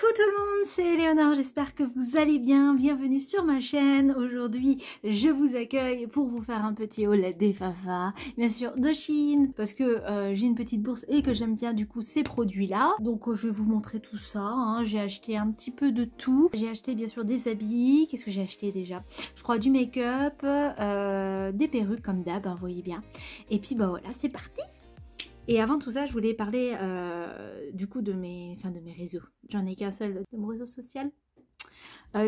Coucou tout le monde, c'est Éléonore, j'espère que vous allez bien, bienvenue sur ma chaîne. Aujourd'hui, je vous accueille pour vous faire un petit haul des Fafa, bien sûr de Chine, parce que j'ai une petite bourse et que j'aime bien du coup ces produits-là. Donc je vais vous montrer tout ça, hein. J'ai acheté un petit peu de tout. J'ai acheté bien sûr des habits, qu'est-ce que j'ai acheté déjà? Je crois du make-up, des perruques comme d'hab, hein, vous voyez bien. Et puis bah voilà, c'est parti! Et avant tout ça, je voulais parler du coup de mes réseaux. J'en ai qu'un seul de mon réseau social,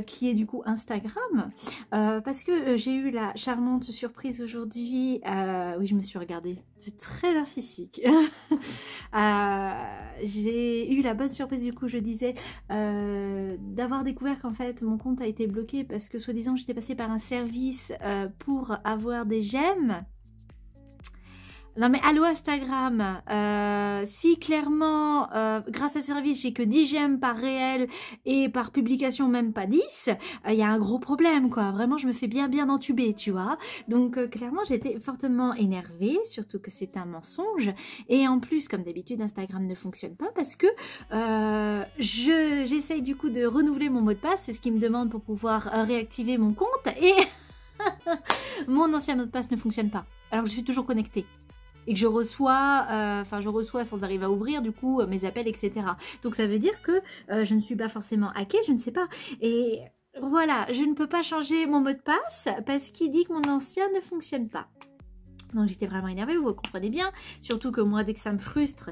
qui est du coup Instagram. Parce que j'ai eu la charmante surprise aujourd'hui. Oui, je me suis regardée. C'est très narcissique. J'ai eu la bonne surprise du coup, je disais, d'avoir découvert qu'en fait mon compte a été bloqué parce que soi-disant j'étais passée par un service pour avoir des j'aime. Non mais allô Instagram, si clairement grâce à ce service j'ai que 10 j'aime par réel et par publication même pas 10, il y a un gros problème quoi, vraiment je me fais bien entuber tu vois. Donc clairement j'étais fortement énervée, surtout que c'est un mensonge et en plus comme d'habitude Instagram ne fonctionne pas parce que j'essaye du coup de renouveler mon mot de passe, c'est ce qu'il me demande pour pouvoir réactiver mon compte et mon ancien mot de passe ne fonctionne pas alors que je suis toujours connectée. Et que je reçois, je reçois sans arriver à ouvrir du coup mes appels, etc. Donc ça veut dire que je ne suis pas forcément hackée, je ne sais pas. Et voilà, je ne peux pas changer mon mot de passe parce qu'il dit que mon ancien ne fonctionne pas. Donc j'étais vraiment énervée, vous comprenez bien. Surtout que moi, dès que ça me frustre,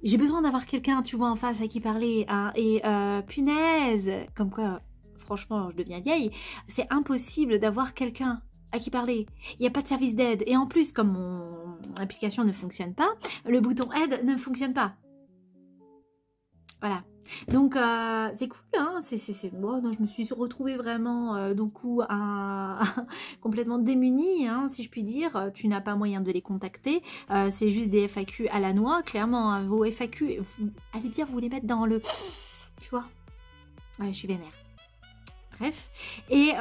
j'ai besoin d'avoir quelqu'un, tu vois, en face à qui parler. Hein. Et punaise, comme quoi, franchement, je deviens vieille, c'est impossible d'avoir quelqu'un à qui parler. Il n'y a pas de service d'aide. Et en plus, comme mon application ne fonctionne pas, le bouton aide ne fonctionne pas. Voilà. Donc, c'est cool, hein. Bon, non, je me suis retrouvée vraiment, du coup, complètement démunie, hein, si je puis dire. Tu n'as pas moyen de les contacter. C'est juste des FAQ à la noix. Clairement, hein, vos FAQ, allez bien vous les mettre dans le... Tu vois? Ouais, je suis vénère. Bref, et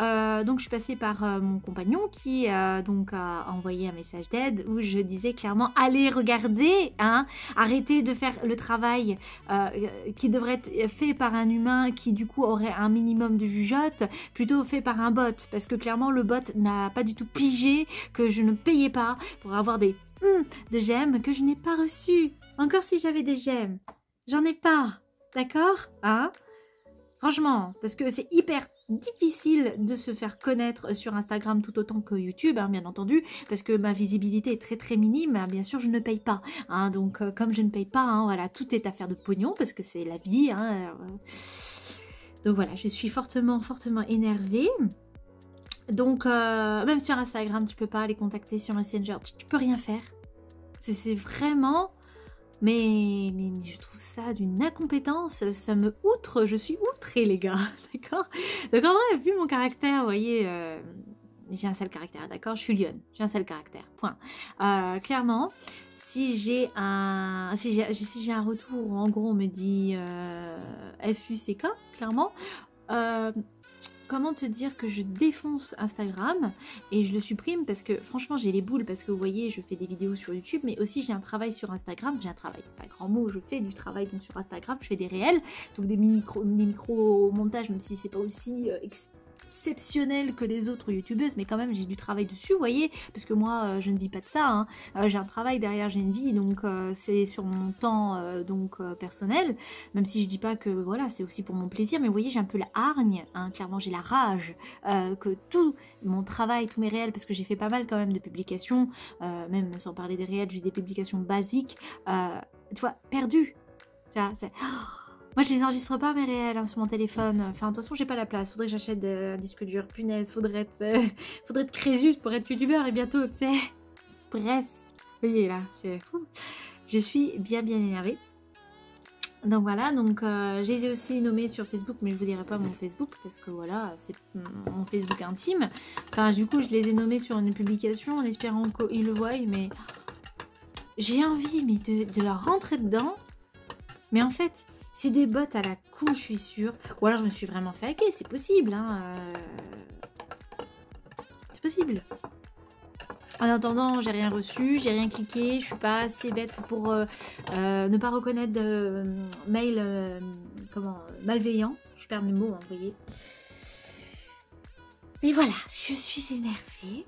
donc je suis passée par mon compagnon qui donc a envoyé un message d'aide où je disais clairement allez regarder, hein, arrêtez de faire le travail qui devrait être fait par un humain qui du coup aurait un minimum de jugeote, plutôt fait par un bot, parce que clairement le bot n'a pas du tout pigé que je ne payais pas pour avoir des de j'aime que je n'ai pas reçu. Encore si j'avais des j'aime, j'en ai pas, d'accord, hein? Franchement, parce que c'est hyper difficile de se faire connaître sur Instagram tout autant que YouTube, hein, bien entendu, parce que ma visibilité est très minime, hein, bien sûr je ne paye pas, hein, donc comme je ne paye pas, hein, voilà, tout est affaire de pognon, parce que c'est la vie, hein, donc voilà, je suis fortement énervée. Donc même sur Instagram, tu peux pas les contacter sur Messenger, tu peux rien faire, c'est vraiment... Mais je trouve ça d'une incompétence, ça me outre, je suis outrée les gars, d'accord? Donc en vrai, vu mon caractère, vous voyez, j'ai un sale caractère, d'accord? Je suis lionne, j'ai un sale caractère, point. Clairement, si j'ai un retour, en gros on me dit FUCK, clairement, comment te dire que je défonce Instagram et je le supprime parce que franchement j'ai les boules parce que vous voyez je fais des vidéos sur YouTube mais aussi j'ai un travail sur Instagram, j'ai un travail, c'est pas un grand mot, je fais du travail donc sur Instagram, je fais des réels, donc des micro montages même si c'est pas aussi exceptionnel que les autres youtubeuses mais quand même j'ai du travail dessus vous voyez parce que moi je ne dis pas de ça hein. J'ai un travail derrière, j'ai une vie donc c'est sur mon temps personnel même si je dis pas que voilà c'est aussi pour mon plaisir mais vous voyez j'ai un peu la hargne hein, clairement j'ai la rage que tout mon travail, tous mes réels parce que j'ai fait pas mal quand même de publications même sans parler des réels, juste des publications basiques tu vois, perdues tu vois, c'est... Moi je les enregistre pas mes réels hein, sur mon téléphone, enfin de toute façon j'ai pas la place, faudrait que j'achète un disque dur, punaise, faudrait être Crésus pour être youtubeur et bientôt tu sais, bref, vous voyez là, je suis bien énervée. Donc voilà, donc je les ai aussi nommés sur Facebook mais je vous dirai pas mon Facebook parce que voilà, c'est mon Facebook intime, enfin du coup je les ai nommés sur une publication en espérant qu'ils le voient mais j'ai envie mais de leur rentrer dedans, mais en fait... C'est des bots à la con, je suis sûre. Ou alors je me suis vraiment fait hacker, c'est possible. Hein, c'est possible. En attendant, j'ai rien reçu, j'ai rien cliqué. Je suis pas assez bête pour ne pas reconnaître de mail malveillant. Je perds mes mots, hein, vous voyez. Mais voilà, je suis énervée.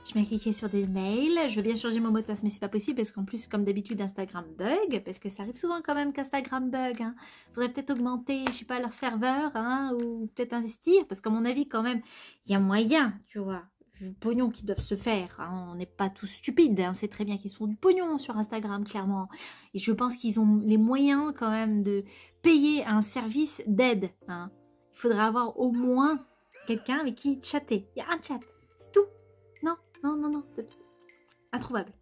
Je m'ai cliqué sur des mails. Je veux bien changer mon mot de passe, mais c'est pas possible parce qu'en plus, comme d'habitude, Instagram bug. Parce que ça arrive souvent quand même qu'Instagram bug. Hein. Faudrait peut-être augmenter, je sais pas, leur serveur, hein, ou peut-être investir. Parce qu'à mon avis, quand même, il y a moyen, tu vois. Du pognon qui doivent se faire. Hein. On n'est pas tous stupides. Hein. On sait très bien qu'ils font du pognon sur Instagram, clairement. Et je pense qu'ils ont les moyens quand même de payer un service d'aide. Hein. Il faudrait avoir au moins quelqu'un avec qui chatter. Il y a un chat, c'est tout. Non, non, non, non. Introuvable.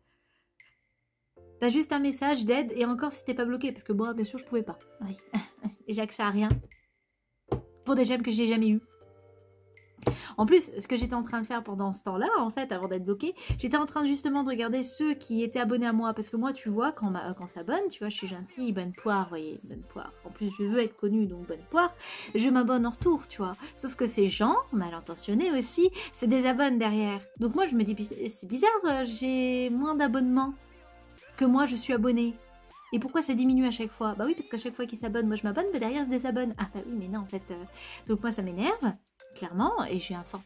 T'as juste un message d'aide et encore si t'es pas bloqué. Parce que moi, bien sûr, je pouvais pas. Oui. Et j'ai accès à rien. Pour des gemmes que j'ai jamais eu. En plus, ce que j'étais en train de faire pendant ce temps-là, en fait, avant d'être bloquée, j'étais en train justement de regarder ceux qui étaient abonnés à moi. Parce que moi, tu vois, quand s'abonne, tu vois, je suis gentille, bonne poire, vous voyez, bonne poire. En plus, je veux être connue, donc bonne poire. Je m'abonne en retour, tu vois. Sauf que ces gens, mal intentionnés aussi, se désabonnent derrière. Donc moi, je me dis, c'est bizarre, j'ai moins d'abonnements que moi, je suis abonnée. Et pourquoi ça diminue à chaque fois? Bah oui, parce qu'à chaque fois qu'ils s'abonnent, moi je m'abonne, mais derrière ils se désabonnent. Ah bah oui, mais non, en fait. Donc moi, ça m'énerve. Clairement, et j'ai un fort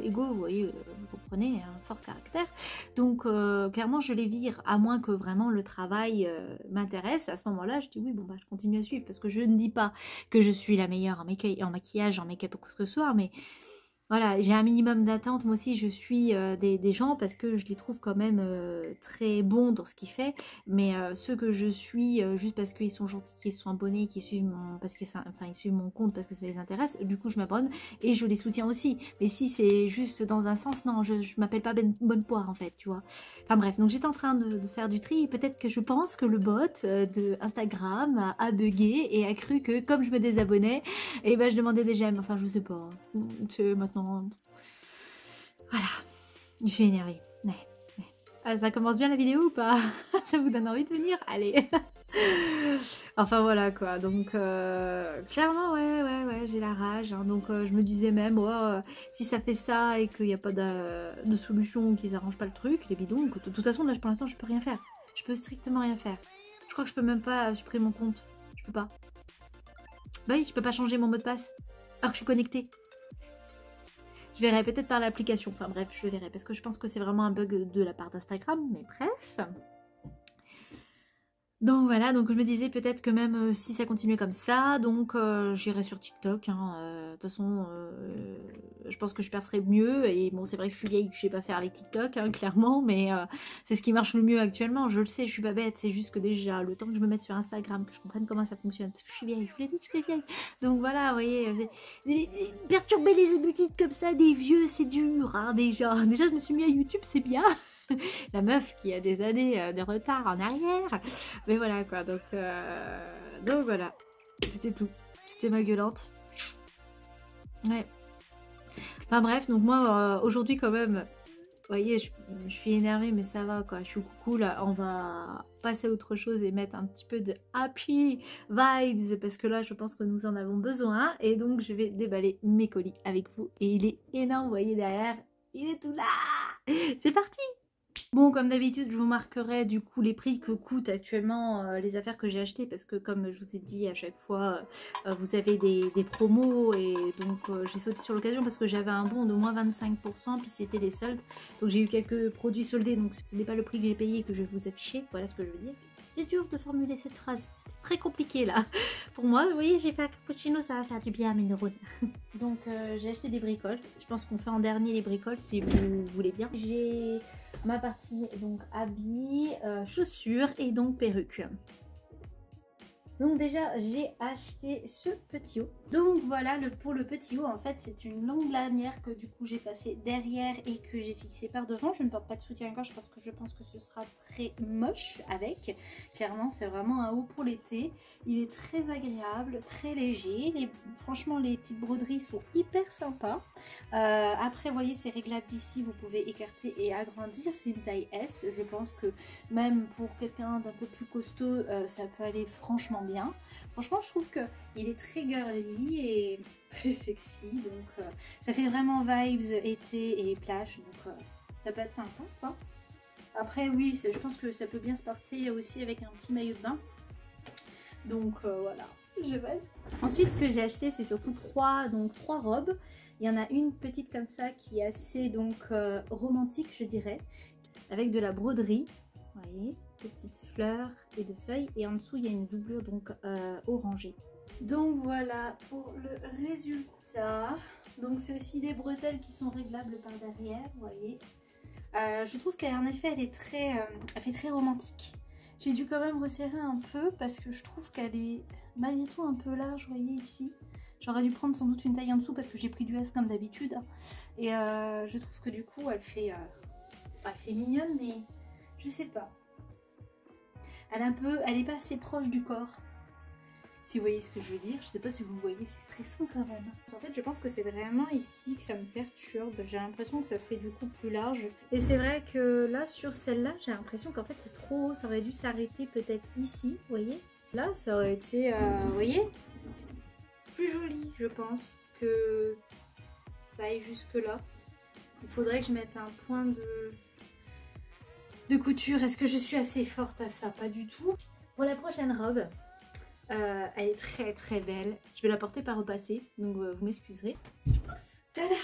ego, vous voyez, vous comprenez, un fort caractère. Donc, clairement, je les vire, à moins que vraiment le travail m'intéresse. À ce moment-là, je dis oui, bon, bah, je continue à suivre, parce que je ne dis pas que je suis la meilleure en maquillage, en make-up ou quoi que ce soit, mais voilà, j'ai un minimum d'attente. Moi aussi, je suis des gens parce que je les trouve quand même très bons dans ce qu'ils font. Mais ceux que je suis, juste parce qu'ils sont gentils, qu'ils sont abonnés, qu'ils suivent ils suivent mon compte parce que ça les intéresse, du coup, je m'abonne et je les soutiens aussi. Mais si c'est juste dans un sens, non, je m'appelle pas bonne poire en fait, tu vois. Enfin bref, donc j'étais en train de faire du tri. Peut-être que je pense que le bot de Instagram a bugué et a cru que comme je me désabonnais, et ben je demandais des j'aime. Enfin, je sais pas. C'est maintenant. Voilà. Je suis énervée. Ouais. Ah, ça commence bien la vidéo ou pas? Ça vous donne envie de venir? Allez. Enfin voilà quoi. Donc clairement ouais, j'ai la rage. Hein. Donc je me disais même si ça fait ça et qu'il n'y a pas de solution, qu'ils arrangent pas le truc, les bidons, que de toute façon là pour l'instant je peux rien faire. Je peux strictement rien faire. Je crois que je peux même pas supprimer mon compte. Je peux pas. Bah oui, je peux pas changer mon mot de passe. Alors que je suis connectée. Je verrai peut-être par l'application. Enfin bref, je verrai. Parce que je pense que c'est vraiment un bug de la part d'Instagram. Mais bref. Donc voilà, donc je me disais peut-être que même si ça continuait comme ça, donc j'irai sur TikTok. De toute façon, je pense que je percerai mieux. Et bon, c'est vrai que je suis vieille, que je sais pas faire avec TikTok, hein, clairement, mais c'est ce qui marche le mieux actuellement. Je le sais, je suis pas bête. C'est juste que déjà, le temps que je me mette sur Instagram, que je comprenne comment ça fonctionne, parce que je suis vieille, je vous l'ai dit que j'étais vieille. Donc voilà, vous voyez, perturber les habitudes comme ça, des vieux, c'est dur, hein, déjà. Déjà, je me suis mis à YouTube, c'est bien. La meuf qui a des années de retard en arrière. Mais voilà quoi, donc voilà. C'était tout. C'était ma gueulante. Ouais. Enfin bref, donc moi aujourd'hui quand même, vous voyez, je suis énervée mais ça va quoi. Je suis coucou là, on va passer à autre chose et mettre un petit peu de happy vibes parce que là je pense que nous en avons besoin. Et donc je vais déballer mes colis avec vous. Et il est énorme, vous voyez derrière, il est tout là. C'est parti! Bon, comme d'habitude, je vous marquerai du coup les prix que coûtent actuellement les affaires que j'ai achetées parce que comme je vous ai dit à chaque fois, vous avez des promos et donc j'ai sauté sur l'occasion parce que j'avais un bon de moins 25% puis c'était les soldes. Donc j'ai eu quelques produits soldés, donc ce n'est pas le prix que j'ai payé que je vais vous afficher, voilà ce que je veux dire. C'est dur de formuler cette phrase, c'était très compliqué là. Pour moi, vous voyez, j'ai fait un cappuccino, ça va faire du bien à mes neurones. Donc j'ai acheté des bricoles, je pense qu'on fait en dernier les bricoles si vous voulez bien. J'ai ma partie donc habits, chaussures et donc perruque. Donc déjà j'ai acheté ce petit haut. Donc voilà pour le petit haut, en fait c'est une longue lanière que du coup j'ai passé derrière et que j'ai fixé par devant. Je ne porte pas de soutien-gorge parce que je pense que ce sera très moche avec. Clairement c'est vraiment un haut pour l'été. Il est très agréable, très léger. Franchement les petites broderies sont hyper sympas. Après vous voyez c'est réglable ici, vous pouvez écarter et agrandir. C'est une taille S. Je pense que même pour quelqu'un d'un peu plus costaud ça peut aller franchement bien. Franchement je trouve que il est très girly et très sexy, donc ça fait vraiment vibes été et plage, donc ça peut être sympa quoi. Après oui, je pense que ça peut bien se porter aussi avec un petit maillot de bain. Donc voilà, je valide. Ensuite, ce que j'ai acheté, c'est surtout trois robes. Il y en a une petite comme ça qui est assez donc romantique, je dirais, avec de la broderie. Vous voyez, de petites fleurs et de feuilles. Et en dessous, il y a une doublure donc orangée. Donc voilà pour le résultat. Donc c'est aussi des bretelles qui sont réglables par derrière, vous voyez. Je trouve qu'en effet, elle fait très romantique. J'ai dû quand même resserrer un peu parce que je trouve qu'elle est malgré tout un peu large, vous voyez ici. J'aurais dû prendre sans doute une taille en dessous parce que j'ai pris du S comme d'habitude. Et je trouve que du coup elle fait mignonne, mais je sais pas. Elle est pas assez proche du corps. Si vous voyez ce que je veux dire, je sais pas si vous voyez, c'est stressant quand même. En fait, je pense que c'est vraiment ici que ça me perturbe. J'ai l'impression que ça fait du coup plus large. Et c'est vrai que là, sur celle-là, j'ai l'impression qu'en fait c'est trop haut. Ça aurait dû s'arrêter peut-être ici, vous voyez. Là, ça aurait été, vous voyez, plus joli, je pense, que ça aille jusque là. Il faudrait que je mette un point de couture. Est-ce que je suis assez forte à ça? Pas du tout. Pour la prochaine robe, elle est très très belle. Je vais la porter par repasser, donc vous m'excuserez. Tada!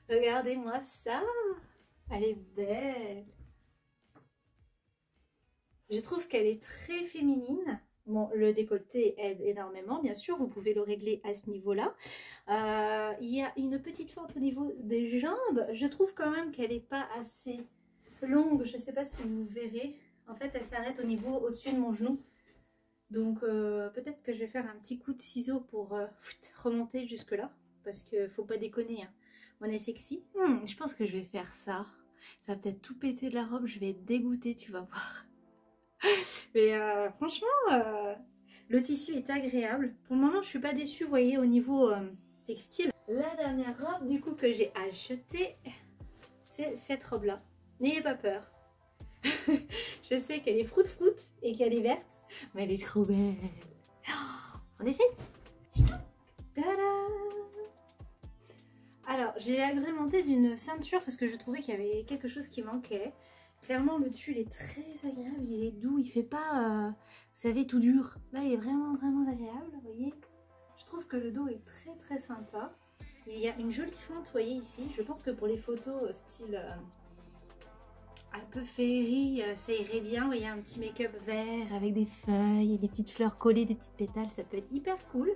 Regardez-moi ça! Elle est belle. Je trouve qu'elle est très féminine. Bon, le décolleté aide énormément, bien sûr, vous pouvez le régler à ce niveau-là. Il y a une petite fente au niveau des jambes. Je trouve quand même qu'elle n'est pas assez longue. Je ne sais pas si vous verrez. En fait, elle s'arrête au niveau au-dessus de mon genou. Donc peut-être que je vais faire un petit coup de ciseau pour remonter jusque là. Parce qu'il ne faut pas déconner, hein. On est sexy. Je pense que je vais faire ça. Ça va peut-être tout péter de la robe. Je vais être dégoûtée, tu vas voir. Mais franchement, le tissu est agréable. Pour le moment, je suis pas déçue, vous voyez, au niveau textile. La dernière robe, du coup, que j'ai achetée, c'est cette robe-là. N'ayez pas peur. Je sais qu'elle est froute et qu'elle est verte, mais elle est trop belle. Oh, on essaie. Tada! Alors, j'ai agrémenté d'une ceinture parce que je trouvais qu'il y avait quelque chose qui manquait. Clairement, le tulle est très agréable, il est doux, il fait pas, vous savez, tout dur. Là, il est vraiment agréable, vous voyez. Je trouve que le dos est très sympa. Il y a une jolie fente, vous voyez ici. Je pense que pour les photos style un peu féerie, ça irait bien. Vous voyez, un petit make-up vert avec des feuilles et des petites fleurs collées, des petites pétales, ça peut être hyper cool.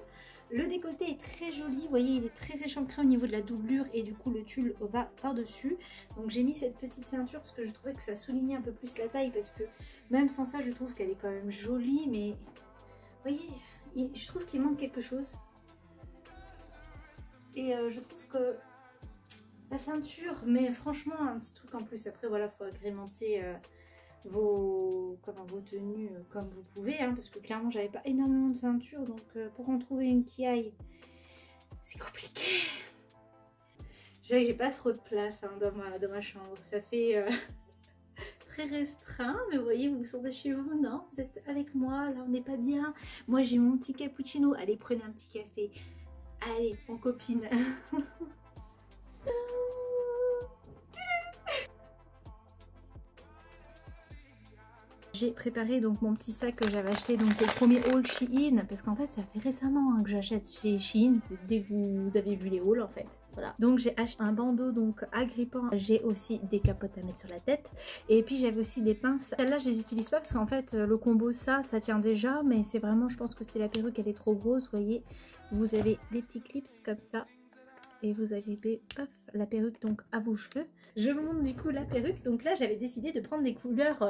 Le décolleté est très joli, vous voyez, il est très échancré au niveau de la doublure et du coup le tulle va par-dessus. Donc j'ai mis cette petite ceinture parce que je trouvais que ça soulignait un peu plus la taille parce que même sans ça je trouve qu'elle est quand même jolie, mais vous voyez, je trouve qu'il manque quelque chose. Et je trouve que la ceinture, mais franchement un petit truc en plus, après voilà, faut agrémenter vos tenues comme vous pouvez, hein, parce que clairement j'avais pas énormément de ceinture, donc pour en trouver une qui aille, c'est compliqué. J'ai pas trop de place hein, dans ma chambre, ça fait très restreint, mais vous voyez, vous vous sentez chez vous, non? Vous êtes avec moi, là on n'est pas bien. Moi j'ai mon petit cappuccino, allez prenez un petit café, allez on copine. J'ai préparé donc mon petit sac que j'avais acheté, donc c'est le premier haul Shein, parce qu'en fait ça fait récemment hein, que j'achète chez Shein, c'est dès que vous avez vu les hauls en fait. Voilà. Donc j'ai acheté un bandeau donc agrippant, j'ai aussi des capotes à mettre sur la tête, et puis j'avais aussi des pinces. Celles-là je les utilise pas parce qu'en fait le combo ça tient déjà, mais c'est vraiment, je pense que c'est la perruque, elle est trop grosse, vous voyez. Vous avez des petits clips comme ça. Et vous agrippez paf, la perruque donc à vos cheveux. Je vous montre du coup la perruque. Donc là j'avais décidé de prendre des couleurs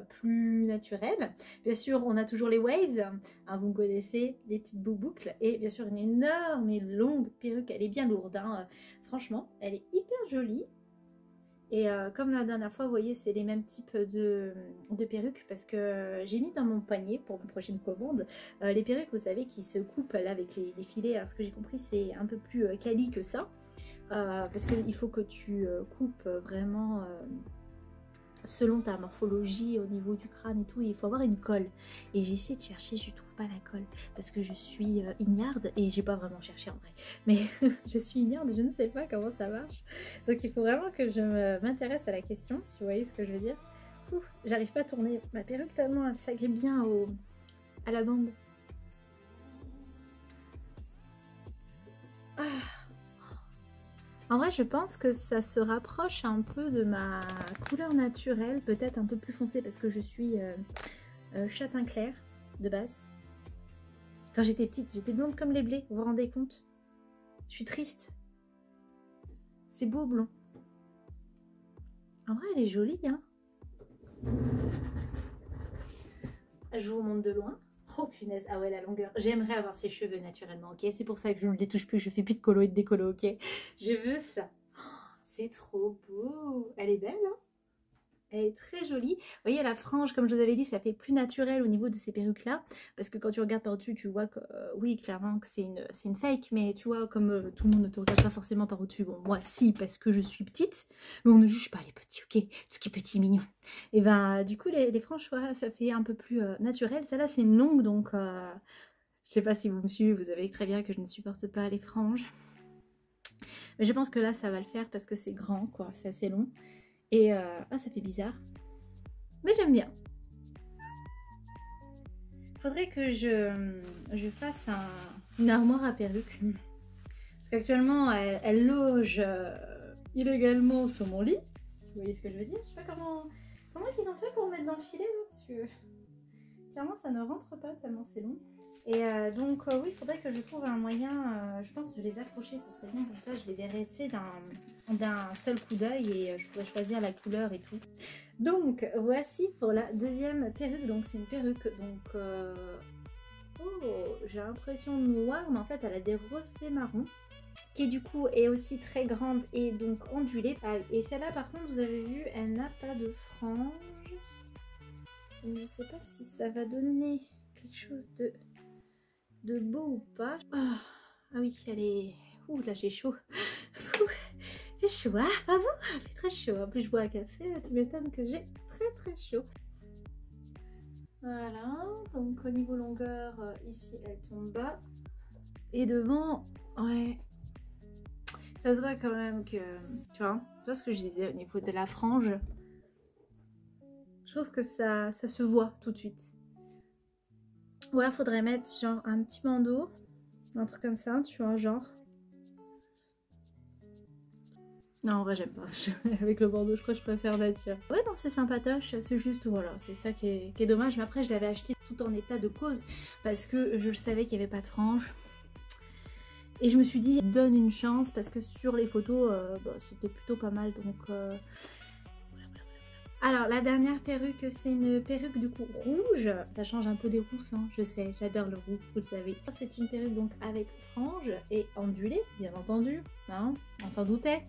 plus naturelles. Bien sûr on a toujours les waves, hein, vous connaissez, les petites boucles. Et bien sûr une énorme et longue perruque, elle est bien lourde. Hein. Franchement elle est hyper jolie. Et comme la dernière fois, vous voyez, c'est les mêmes types de perruques parce que j'ai mis dans mon panier pour ma prochaine commande les perruques, vous savez, qui se coupent là avec les filets. Alors ce que j'ai compris, c'est un peu plus quali que ça parce qu'il faut que tu coupes vraiment selon ta morphologie au niveau du crâne et tout, il faut avoir une colle. Et j'ai essayé de chercher, je trouve pas la colle parce que je suis ignarde et j'ai pas vraiment cherché en vrai. Mais je suis ignarde et je ne sais pas comment ça marche. Donc il faut vraiment que je m'intéresse à la question, si vous voyez ce que je veux dire. J'arrive pas à tourner ma perruque tellement elle s'agrippe bien à la bande. Ah. En vrai, je pense que ça se rapproche un peu de ma couleur naturelle, peut-être un peu plus foncée parce que je suis châtain clair de base. Quand j'étais petite, j'étais blonde comme les blés, vous vous rendez compte? Je suis triste. C'est beau blond. En vrai, elle est jolie, hein. Je vous montre de loin. Oh punaise, ah ouais, la longueur. J'aimerais avoir ses cheveux naturellement, ok? C'est pour ça que je ne les touche plus, je fais plus de colo et de décolo, ok? Je veux ça. Oh, c'est trop beau. Elle est belle, hein? Elle est très jolie. Vous voyez, la frange, comme je vous avais dit, ça fait plus naturel au niveau de ces perruques-là. Parce que quand tu regardes par-dessus, tu vois que, oui, clairement, que c'est une fake. Mais tu vois, comme tout le monde ne te regarde pas forcément par au-dessus. Bon, moi, si, parce que je suis petite. Mais on ne juge pas les petits, ok? Tout ce qui est petit, mignon. Et ben, du coup, les franges, ouais, ça fait un peu plus naturel. Celle-là, c'est une longue, donc... je sais pas si vous me suivez, vous savez très bien que je ne supporte pas les franges. Mais je pense que là, ça va le faire parce que c'est grand, quoi. C'est assez long. Et ah, ça fait bizarre. Mais j'aime bien. Faudrait que je fasse une armoire à perruques. Parce qu'actuellement, elle loge illégalement sur mon lit. Vous voyez ce que je veux dire? Je sais pas comment ils ont fait pour me mettre dans le filet, là, parce que clairement, ça ne rentre pas tellement c'est long. Et donc oui, il faudrait que je trouve un moyen, je pense, de les accrocher, ce serait bien, comme ça je les verrai d'un seul coup d'œil et je pourrais choisir la couleur et tout. Donc voici pour la deuxième perruque, donc c'est une perruque, donc oh, j'ai l'impression noire, mais en fait elle a des reflets marrons, qui du coup est aussi très grande et donc ondulée. Et celle-là par contre, vous avez vu, elle n'a pas de frange. Je sais pas si ça va donner quelque chose de beau ou pas. Ah oui, elle est... Ouh, là j'ai chaud. Il fait chaud, hein, pas vous? Il fait très chaud. En plus je bois un café, là, tu m'étonnes que j'ai très chaud. Voilà, donc au niveau longueur, ici elle tombe bas. Et devant, ouais, ça se voit quand même que, tu vois ce que je disais au niveau de la frange. Je trouve que ça se voit tout de suite. Ou alors faudrait mettre genre un petit bandeau, un truc comme ça, tu vois, genre. Non, en vrai, j'aime pas. Avec le bandeau, je crois que je préfère nature. Ouais, non, c'est sympatoche. C'est juste, voilà, c'est ça qui est dommage. Mais après, je l'avais acheté tout en état de cause parce que je savais qu'il n'y avait pas de frange. Et je me suis dit, donne une chance parce que sur les photos, bah, c'était plutôt pas mal. Donc, alors, la dernière perruque, c'est une perruque du coup rouge. Ça change un peu des rousses, hein, je sais, j'adore le roux, vous le savez. C'est une perruque donc avec frange et ondulée, bien entendu, hein, on s'en doutait.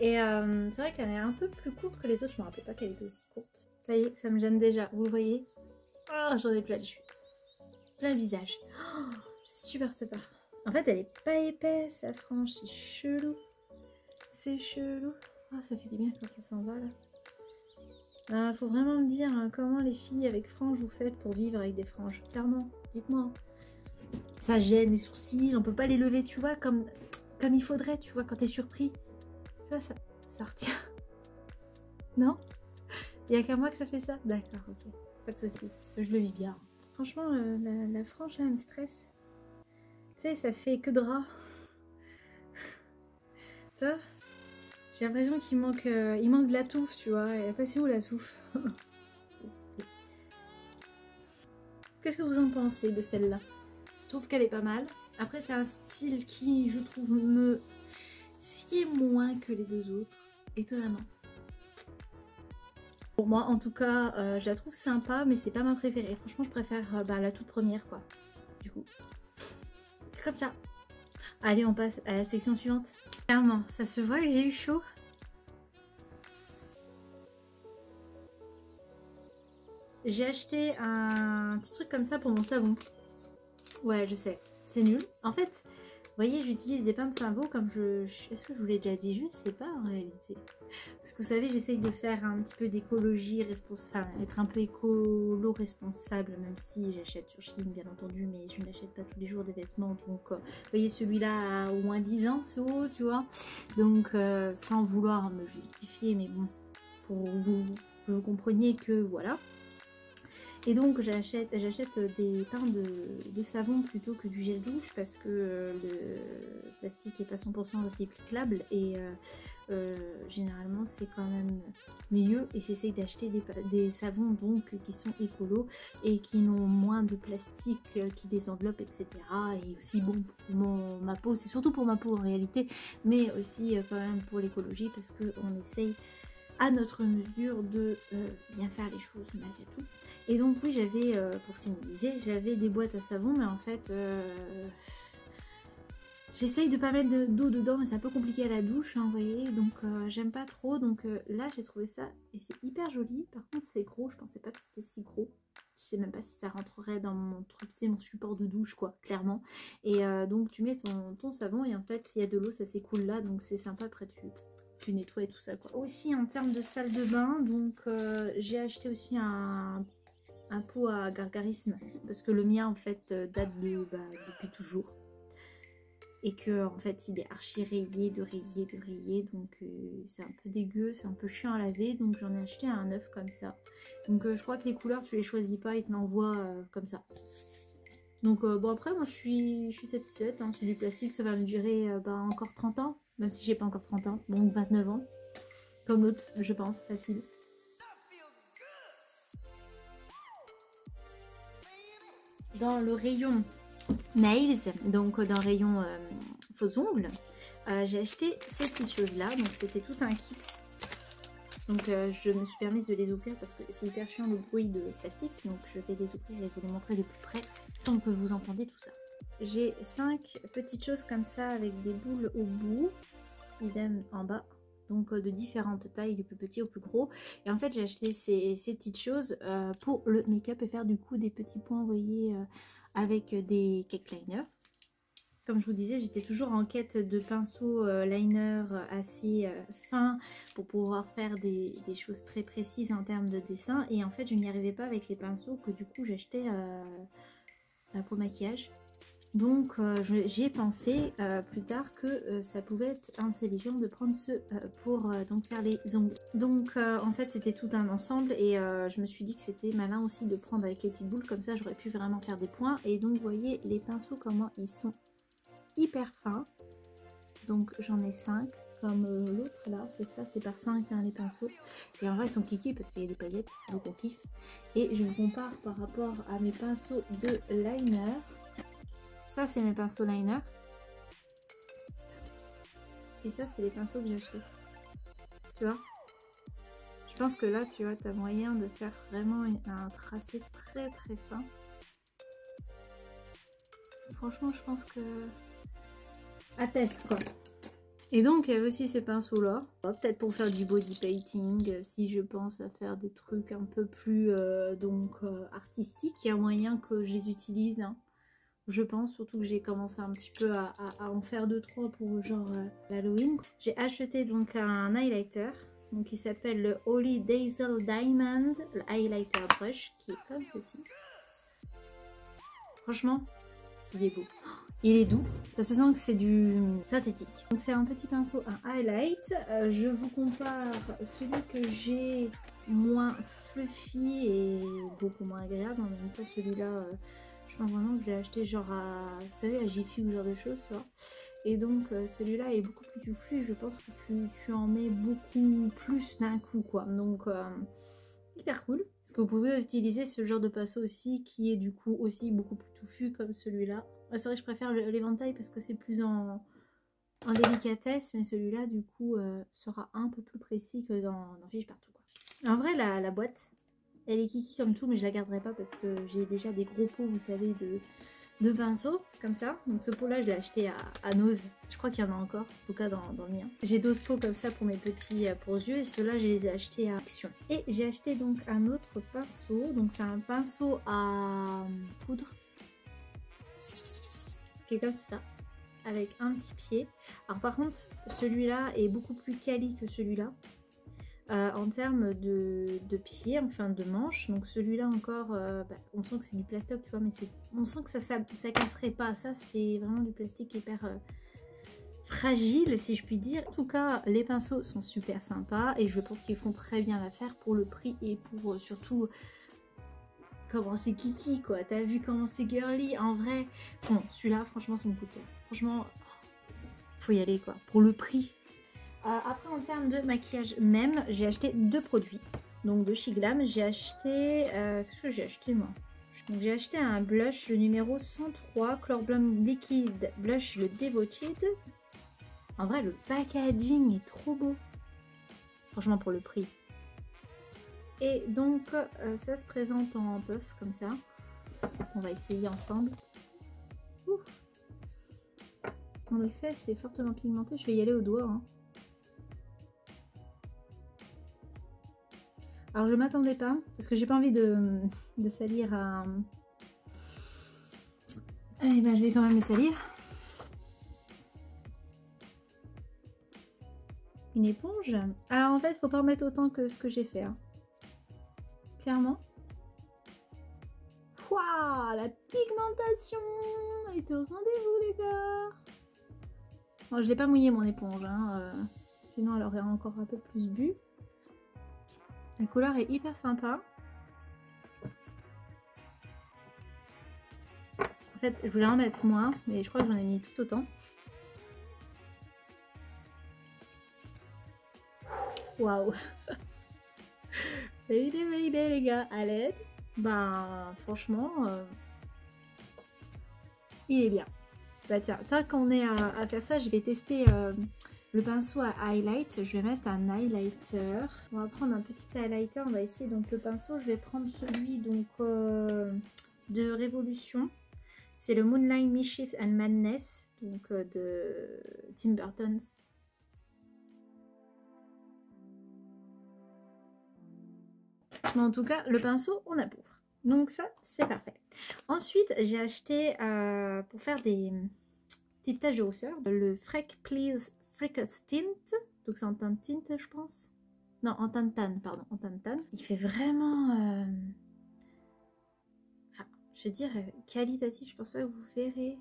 Et c'est vrai qu'elle est un peu plus courte que les autres, je me rappelais pas qu'elle était aussi courte. Ça y est, ça me gêne déjà, vous le voyez? Oh, j'en ai plein le jus, plein le visage. Oh, super sympa. En fait, elle est pas épaisse, sa frange, c'est chelou. C'est chelou. Oh, ça fait du bien quand ça s'en va là. Faut vraiment me dire hein, comment les filles avec franges vous faites pour vivre avec des franges. Clairement, dites-moi. Ça gêne les sourcils, on peut pas les lever, tu vois, comme il faudrait, tu vois, quand t'es surpris. Tu vois, ça retient. Non? Il y a qu'à moi que ça fait ça? D'accord, ok. Pas de soucis. Je le vis bien. Franchement, la frange, elle me stresse. Tu sais, ça fait que drap. Tu vois? J'ai l'impression qu'il manque, de la touffe, tu vois. Elle est passée où la touffe? Qu'est-ce que vous en pensez de celle-là? Je trouve qu'elle est pas mal. Après, c'est un style qui, je trouve, me sied moins que les deux autres. Étonnamment. Pour moi, en tout cas, je la trouve sympa, mais c'est pas ma préférée. Franchement, je préfère la toute première, quoi. Du coup, c'est comme ça. Allez, on passe à la section suivante. Clairement, ça se voit que j'ai eu chaud. J'ai acheté un petit truc comme ça pour mon savon. Ouais, je sais, c'est nul. En fait, vous voyez, j'utilise des pains de savon comme Est-ce que je vous l'ai déjà dit? Je sais pas en réalité. Parce que vous savez, j'essaye de faire un petit peu d'écologie, enfin, être un peu écolo-responsable, même si j'achète sur Shein, bien entendu, mais je n'achète pas tous les jours des vêtements. Donc, vous voyez, celui-là a au moins 10 ans, ce haut, tu vois. Donc, sans vouloir me justifier, mais bon, pour vous compreniez que, voilà. Et donc j'achète des pains de savon plutôt que du gel douche parce que le plastique n'est pas 100% recyclable et généralement c'est quand même mieux, et j'essaye d'acheter des savons donc qui sont écolos et qui n'ont moins de plastique qui les enveloppe, etc. Et aussi bon pour ma peau, c'est surtout pour ma peau en réalité, mais aussi quand même pour l'écologie parce qu'on essaye à notre mesure de bien faire les choses malgré tout. Et donc oui, j'avais, pour finaliser, j'avais des boîtes à savon, mais en fait, j'essaye de pas mettre d'eau dedans, mais c'est un peu compliqué à la douche, hein, vous voyez, donc j'aime pas trop. Donc là, j'ai trouvé ça, et c'est hyper joli. Par contre, c'est gros, je pensais pas que c'était si gros. Je sais même pas si ça rentrerait dans mon truc, c'est mon support de douche, quoi, clairement. Et donc tu mets ton savon, et en fait, s'il y a de l'eau, ça s'écoule là, donc c'est sympa, après tu nettoies et tout ça, quoi. Aussi en termes de salle de bain, donc j'ai acheté aussi un pot à gargarisme parce que le mien en fait date depuis toujours et que en fait il est archi rayé de rayé, donc c'est un peu dégueu, c'est un peu chiant à laver, donc j'en ai acheté un neuf comme ça. Donc je crois que les couleurs tu les choisis pas, ils te l'envoient comme ça. Donc bon, après moi je suis satisfaite, hein. C'est du plastique, ça va me durer encore 30 ans, même si j'ai pas encore 30 ans, donc 29 ans comme l'autre, je pense, facile. Dans le rayon nails, donc dans le rayon faux ongles, j'ai acheté ces petites choses là, donc c'était tout un kit. Donc je me suis permise de les ouvrir parce que c'est hyper chiant le bruit de plastique, donc je vais les ouvrir et vous les montrer de plus près sans que vous entendiez tout ça. J'ai 5 petites choses comme ça avec des boules au bout, idem en bas. Donc de différentes tailles, du plus petit au plus gros. Et en fait j'ai acheté ces petites choses pour le make-up et faire du coup des petits points, vous voyez, avec des cake liners. Comme je vous disais, j'étais toujours en quête de pinceaux liner assez fins pour pouvoir faire des choses très précises en termes de dessin. Et en fait je n'y arrivais pas avec les pinceaux que du coup j'achetais pour maquillage. Donc j'y ai pensé plus tard que ça pouvait être intelligent de prendre ceux pour donc faire les ongles. Donc en fait c'était tout un ensemble et je me suis dit que c'était malin aussi de prendre avec les petites boules, comme ça j'aurais pu vraiment faire des points. Et donc vous voyez les pinceaux comment ils sont hyper fins. Donc j'en ai 5 comme l'autre là, c'est ça, c'est par 5 hein, les pinceaux. Et en vrai ils sont kiki parce qu'il y a des paillettes, donc on kiffe. Et je me compare par rapport à mes pinceaux de liner. Ça c'est mes pinceaux liner. Et ça c'est les pinceaux que j'ai achetés. Tu vois, je pense que là tu vois, t'as moyen de faire vraiment un tracé très très fin. Franchement je pense que à test quoi. Et donc il y avait aussi ces pinceaux là, peut-être pour faire du body painting, si je pense à faire des trucs un peu plus artistiques, il y a moyen que je les utilise hein. Je pense, surtout que j'ai commencé un petit peu à en faire 2-3 pour genre Halloween. J'ai acheté donc un highlighter donc qui s'appelle le Holy Dazzle Diamond Highlighter Brush, qui est comme ceci. Franchement, il est beau. Il est doux, ça se sent que c'est du synthétique. Donc c'est un petit pinceau, un highlight. Je vous compare celui que j'ai moins fluffy et beaucoup moins agréable. En même temps celui-là... je pense vraiment que je l'ai acheté genre à, vous savez, à Jiffy ou ce genre de choses, tu vois. Et donc celui-là est beaucoup plus touffu, je pense que tu en mets beaucoup plus d'un coup, quoi. Donc hyper cool. Parce que vous pouvez utiliser ce genre de pinceau aussi, qui est du coup aussi beaucoup plus touffu comme celui-là. C'est vrai que je préfère l'éventail parce que c'est plus en délicatesse, mais celui-là du coup sera un peu plus précis que dans Fiche Partout, quoi. En vrai la boîte, elle est kiki comme tout, mais je la garderai pas parce que j'ai déjà des gros pots, vous savez, de pinceaux comme ça. Donc ce pot là je l'ai acheté à Nose, je crois qu'il y en a encore, en tout cas dans le mien. J'ai d'autres pots comme ça pour mes petits pour yeux, et ceux-là je les ai achetés à Action. Et j'ai acheté donc un autre pinceau, donc c'est un pinceau à poudre qui est comme ça, avec un petit pied. Alors par contre celui-là est beaucoup plus quali que celui-là. En termes de pied, enfin de manche, donc celui-là encore, on sent que c'est du plastoc, tu vois, mais on sent que ça casserait pas. Ça c'est vraiment du plastique hyper fragile, si je puis dire. En tout cas, les pinceaux sont super sympas et je pense qu'ils font très bien l'affaire pour le prix et pour surtout comment c'est kiki quoi. T'as vu comment c'est girly en vrai. Bon, celui-là, franchement, c'est mon coup de cœur. Franchement, faut y aller quoi. Pour le prix. Après, en termes de maquillage même, j'ai acheté 2 produits. Donc de chez Glam, j'ai acheté... qu'est-ce que j'ai acheté moi? Donc j'ai acheté un blush, le numéro 103, Color Blum Liquid Blush, le Devoted. En vrai, le packaging est trop beau. Franchement, pour le prix. Et donc, ça se présente en puff, comme ça. On va essayer ensemble. Ouf. En effet, c'est fortement pigmenté. Je vais y aller au doigt. Hein. Alors, je m'attendais pas, parce que j'ai pas envie de salir à... Eh ben, je vais quand même me salir. Une éponge. Alors, en fait, faut pas en mettre autant que ce que j'ai fait. Hein. Clairement. Waouh, la pigmentation est au rendez-vous, les gars. Bon, je l'ai pas mouillé mon éponge, hein, sinon elle aurait encore un peu plus bu. La couleur est hyper sympa. En fait, je voulais en mettre moins, mais je crois que j'en ai mis tout autant. Waouh. Mayday, les gars, à l'aide. Ben, franchement, il est bien. Bah tiens, tant qu'on est à faire ça, je vais tester le pinceau à highlight. Je vais mettre un highlighter. On va prendre un petit highlighter. On va essayer donc le pinceau. Je vais prendre celui donc de Révolution. C'est le Moonlight Mischief and Madness, donc de Tim Burton. Mais en tout cas, le pinceau, on a pour. Donc ça, c'est parfait. Ensuite, j'ai acheté pour faire des petites taches de rousseur, le Freck Please Freckles Tint. Donc c'est en teinte tint, je pense. Non, en teinte tan, pardon, en teinte tan. Il fait vraiment... Enfin, je vais dire qualitatif, je pense pas que vous verrez.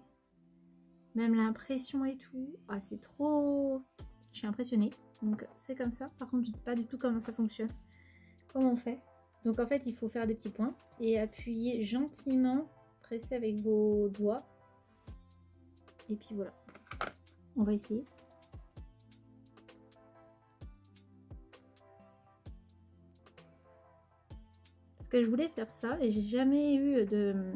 Même l'impression et tout. Ah, c'est trop... Je suis impressionnée. Donc c'est comme ça. Par contre, je ne sais pas du tout comment ça fonctionne. Comment on fait? Donc en fait, il faut faire des petits points et appuyer gentiment, presser avec vos doigts. Et puis voilà. On va essayer. Parce que je voulais faire ça et j'ai jamais eu de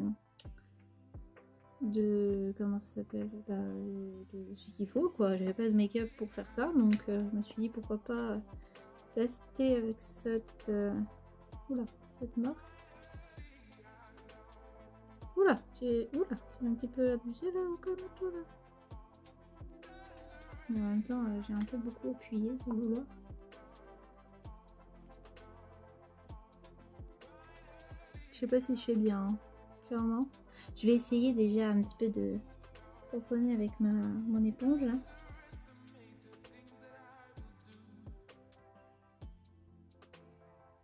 comment ça s'appelle, de ce qu'il faut quoi. J'avais pas de make-up pour faire ça, donc je me suis dit pourquoi pas tester avec cette oula, cette marque. Oula, j'ai un petit peu abusé là, calme-toi là. Mais en même temps, j'ai un peu beaucoup appuyé sans vouloir. Je sais pas si je fais bien, hein, clairement. Je vais essayer déjà un petit peu de tamponner avec mon éponge là.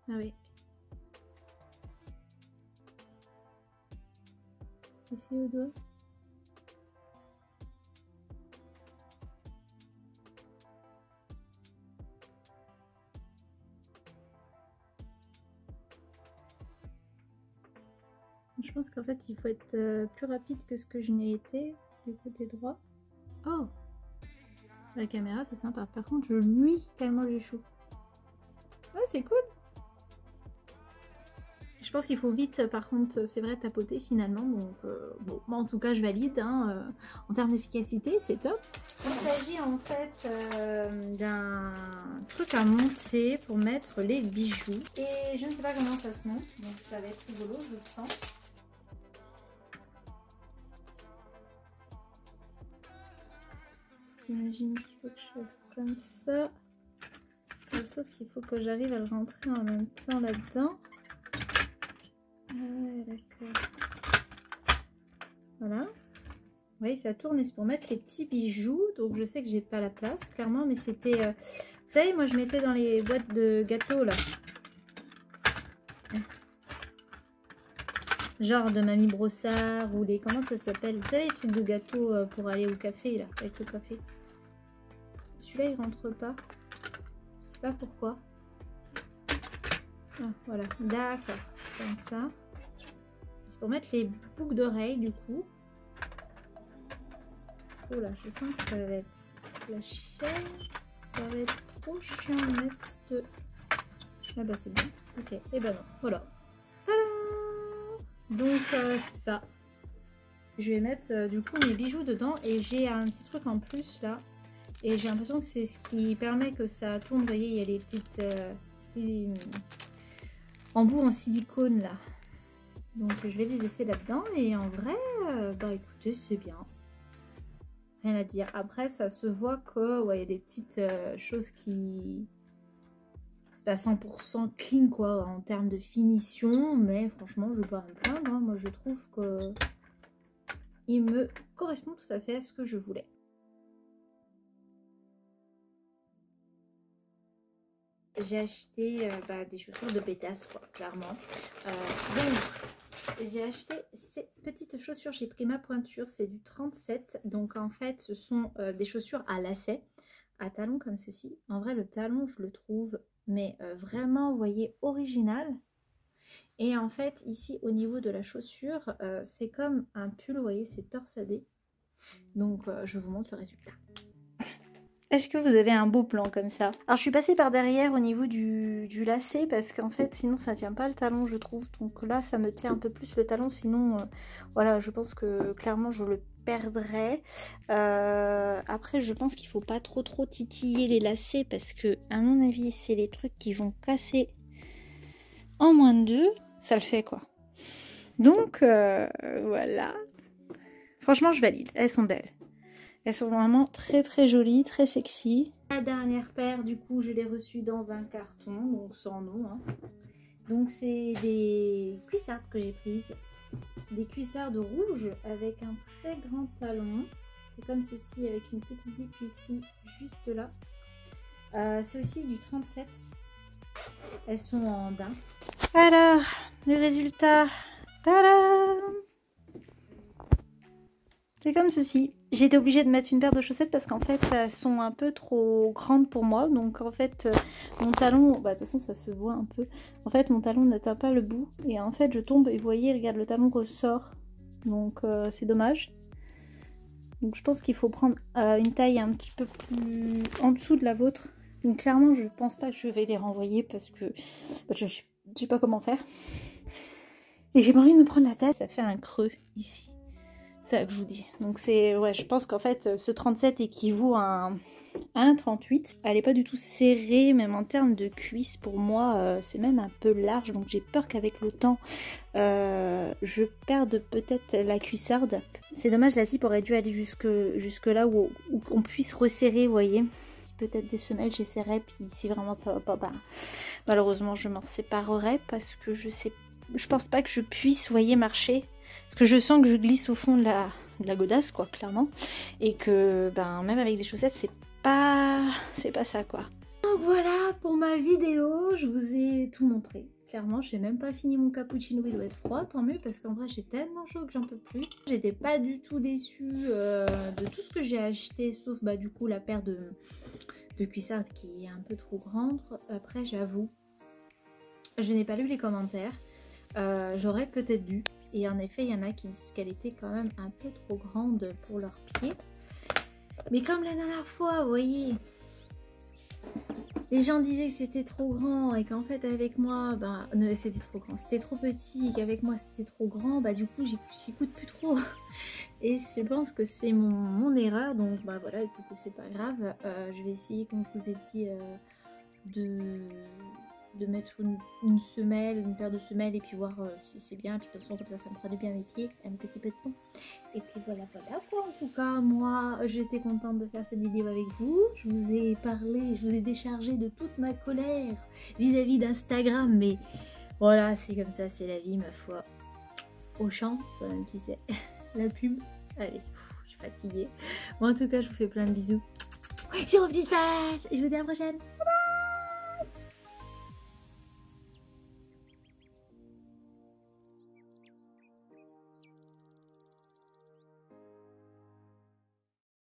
Ah oui. Ici au doigt. Je pense qu'en fait il faut être plus rapide que ce que je n'ai été du côté droit. Oh, la caméra c'est sympa. Par contre je luis tellement j'ai chaud. Ah c'est cool. Je pense qu'il faut vite par contre c'est vrai tapoter finalement. Donc bon, moi en tout cas je valide. Hein, en termes d'efficacité c'est top. Il s'agit en fait d'un truc à monter pour mettre les bijoux. Et je ne sais pas comment ça se monte. Donc ça va être rigolo je le sens. J'imagine qu'il faut que je fasse comme ça. Sauf qu'il faut que j'arrive à le rentrer en même temps là-dedans. Ah, d'accord. Voilà. Vous voyez, ça tourne et c'est pour mettre les petits bijoux. Donc je sais que j'ai pas la place, clairement. Mais c'était... Vous savez, moi je mettais dans les boîtes de gâteaux là. Genre de Mamie Brossard ou les... Comment ça s'appelle? Vous savez, les trucs de gâteaux pour aller au café là, avec le café. Celui-là il rentre pas. Je sais pas pourquoi. Ah, voilà, d'accord. Comme ça. C'est pour mettre les boucles d'oreilles du coup. Oh là, je sens que ça va être la chaîne. Ça va être trop chiant de mettre cette... Ah bah c'est bon. Ok, et bah non, voilà. Donc c'est ça. Je vais mettre du coup mes bijoux dedans et j'ai un petit truc en plus là. Et j'ai l'impression que c'est ce qui permet que ça tourne. Vous voyez, il y a les petites petits embouts en silicone là. Donc je vais les laisser là-dedans et en vrai, bah écoutez, c'est bien. Rien à dire. Après, ça se voit que ouais, il y a des petites choses qui... C'est pas 100% clean quoi en termes de finition. Mais franchement, je ne vais pas me plaindre. Hein. Moi, je trouve que il me correspond tout à fait à ce que je voulais. J'ai acheté des chaussures de pétasse quoi, clairement. Donc, j'ai acheté ces petites chaussures chez Prima Pointure, c'est du 37. Donc en fait, ce sont des chaussures à lacets, à talons comme ceci. En vrai, le talon, je le trouve, mais vraiment, vous voyez, original. Et en fait, ici, au niveau de la chaussure, c'est comme un pull, vous voyez, c'est torsadé. Donc, je vous montre le résultat. Est-ce que vous avez un beau plan comme ça? Alors je suis passée par derrière au niveau du lacet parce qu'en fait sinon ça tient pas le talon je trouve. Donc là ça me tient un peu plus le talon sinon voilà je pense que clairement je le perdrais. Après je pense qu'il faut pas trop titiller les lacets parce que à mon avis c'est les trucs qui vont casser en moins de 2. Ça le fait quoi. Donc voilà. Franchement je valide, elles sont belles. Elles sont vraiment très jolies, très sexy. La dernière paire, du coup, je l'ai reçue dans un carton, donc sans nom. Hein. Donc c'est des cuissardes que j'ai prises. Des cuissardes rouges avec un très grand talon. C'est comme ceci, avec une petite zip ici, juste là. C'est aussi du 37. Elles sont en daim. Alors, le résultat. Tadam! C'est comme ceci. J'ai été obligée de mettre une paire de chaussettes parce qu'en fait elles sont un peu trop grandes pour moi. Donc en fait mon talon, bah de toute façon ça se voit un peu. En fait mon talon n'atteint pas le bout. Et en fait je tombe et vous voyez, regarde le talon ressort. Donc c'est dommage. Donc je pense qu'il faut prendre une taille un petit peu plus en dessous de la vôtre. Donc clairement je pense pas que je vais les renvoyer parce que bah, je sais pas comment faire. Et j'ai pas envie de me prendre la tête, ça fait un creux ici. C'est ça que je vous dis. Donc c'est ouais, je pense qu'en fait ce 37 équivaut à un 38. Elle n'est pas du tout serrée, même en termes de cuisse. Pour moi, c'est même un peu large. Donc j'ai peur qu'avec le temps, je perde peut-être la cuissarde. C'est dommage, la zip aurait dû aller jusque là où on puisse resserrer, vous voyez. Peut-être des semelles, j'essaierai. Puis si vraiment ça va pas, bah, malheureusement je m'en séparerai parce que je pense pas que je puisse, vous voyez, marcher. Parce que je sens que je glisse au fond de la godasse, quoi, clairement. Et que, ben, même avec des chaussettes, c'est pas ça, quoi. Donc voilà pour ma vidéo, je vous ai tout montré. Clairement, j'ai même pas fini mon cappuccino, il doit être froid, tant mieux, parce qu'en vrai, j'ai tellement chaud que j'en peux plus. J'étais pas du tout déçue de tout ce que j'ai acheté, sauf, bah, du coup, la paire de cuissardes qui est un peu trop grande. Après, j'avoue, je n'ai pas lu les commentaires. J'aurais peut-être dû. Et en effet, il y en a qui disent qu'elle était quand même un peu trop grande pour leurs pieds. Mais comme la dernière fois, vous voyez, les gens disaient que c'était trop grand et qu'en fait avec moi, ben, c'était trop grand, c'était trop petit et qu'avec moi c'était trop grand, bah du coup j'écoute plus trop. Et je pense que c'est mon erreur, donc bah voilà, écoutez, c'est pas grave. Je vais essayer, comme je vous ai dit, de mettre une semelle, une paire de semelles et puis voir si c'est bien. Et puis de toute façon comme ça me fera du bien à mes pieds, un petit peu de temps. Et puis voilà quoi. En tout cas moi j'étais contente de faire cette vidéo avec vous. Je vous ai parlé, je vous ai déchargé de toute ma colère vis-à-vis d'Instagram. Mais voilà, c'est comme ça, c'est la vie ma foi. Auchan, toi-même tu sais, la pub. Allez, je suis fatiguée. Bon, en tout cas je vous fais plein de bisous. J'ai une petite face et je vous dis à la prochaine. Bye bye.